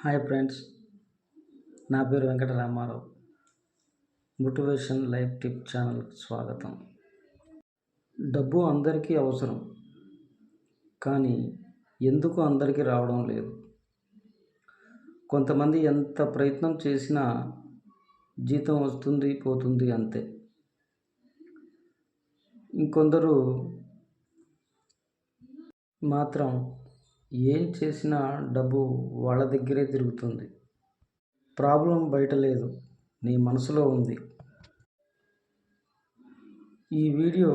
Hi friends, నా పేరు Venkata Ramarao. Motivation life tip ఛానల్కి స్వాగతం. డబ్బు అందరికీ అవసరం, కానీ ఎందుకు అందరికీ రావడం లేదు? కొంతమంది ఎంత ప్రయత్నం చేసినా జీతం వస్తుంది పోతుంది అంతే. ఇంకొందరు మాత్రం ఏం చేసినా డబ్బు వాళ్ళ దగ్గరే తిరుగుతుంది. ప్రాబ్లం బయట లేదు, నీ మనసులో ఉంది. ఈ వీడియో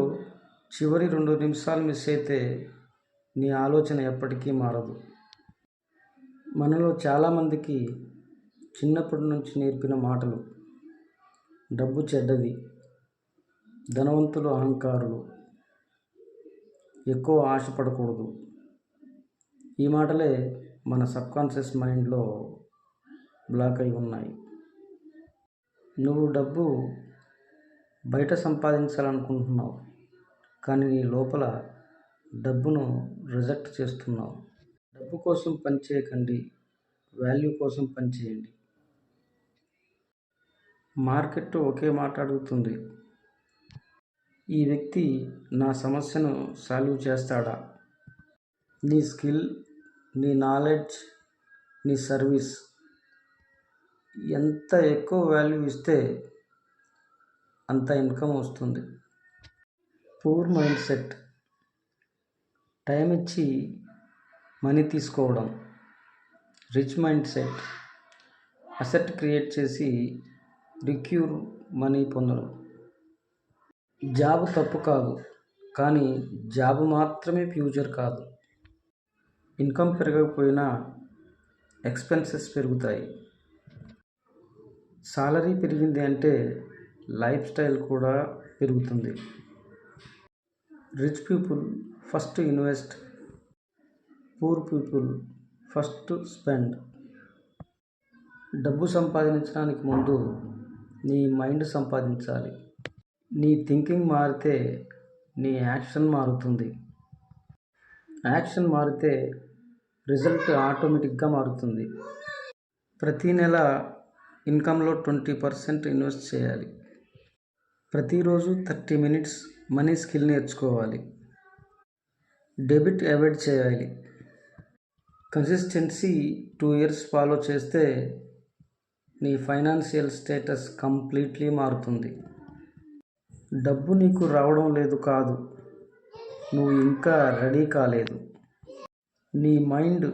చివరి 2 నిమిషాలు మిస్ అయితే నీ ఆలోచన ఎప్పటికీ మారదు. మనలో చాలామందికి చిన్నప్పటి నుంచి నేర్పిన మాటలు: డబ్బు చెడ్డది, ధనవంతులు అహంకారులు, ఎక్కువ ఆశపడకూడదు. ఈ మాటలే మన సబ్కాన్షియస్ మైండ్లో బ్లాక్ అయి ఉన్నాయి. నువ్వు డబ్బు బయట సంపాదించాలనుకుంటున్నావు, కానీ నీ లోపల డబ్బును రిజెక్ట్ చేస్తున్నావు. డబ్బు కోసం పనిచేయకండి, వాల్యూ కోసం పనిచేయండి. మార్కెట్ ఒకే మాట అడుగుతుంది: ఈ వ్యక్తి నా సమస్యను సాల్వ్ చేస్తాడా? నీ స్కిల్, నీ నాలెడ్జ్, నీ సర్వీస్ ఎంత ఎక్కువ వాల్యూ ఇస్తే అంత ఇన్కమ్ వస్తుంది. పూర్ మైండ్ సెట్: టైం ఇచ్చి మనీ తీసుకోవడం. Rich mind set: asset create చేసి రిక్యూర్ మనీ పొందడం. జాబ్ తప్పు కాదు, కానీ జాబ్ మాత్రమే ఫ్యూచర్ కాదు. ఇన్కమ్ పెరగకపోయినా ఎక్స్పెన్సెస్ పెరుగుతాయి. సాలరీ పెరిగింది అంటే లైఫ్ స్టైల్ కూడా పెరుగుతుంది. Rich people first invest, poor people first spend. డబ్బు సంపాదించడానికి ముందు నీ మైండ్ సంపాదించాలి. నీ థింకింగ్ మారితే నీ యాక్షన్ మారుతుంది. యాక్షన్ మారితే రిజల్ట్ ఆటోమేటిక్గా మారుతుంది. ప్రతి నెల ఇన్కంలో 20% ఇన్వెస్ట్ చేయాలి. ప్రతిరోజు 30 minutes మనీ స్కిల్ నేర్చుకోవాలి. డెబిట్ అవాయిడ్ చేయాలి. కన్సిస్టెన్సీ 2 years ఫాలో చేస్తే నీ ఫైనాన్షియల్ స్టేటస్ కంప్లీట్లీ మారుతుంది. డబ్బు నీకు రావడం లేదు కాదు, నువ్వు ఇంకా రెడీ కాలేదు. నీ మైండ్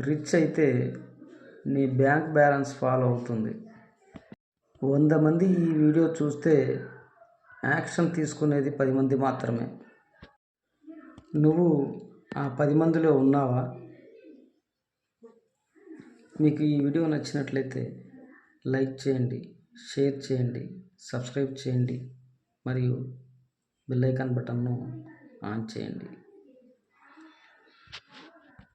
రిచ్ అయితే నీ బ్యాంక్ బ్యాలెన్స్ ఫాలో అవుతుంది. 100 మంది ఈ వీడియో చూస్తే యాక్షన్ తీసుకునేది 10 మంది మాత్రమే. నువ్వు ఆ 10 మందిలో ఉన్నావా? మీకు ఈ వీడియో నచ్చినట్లయితే లైక్ చేయండి, షేర్ చేయండి, సబ్స్క్రైబ్ చేయండి మరియు బెల్ ఐకాన్ బటన్ను ఆన్ చేయండి.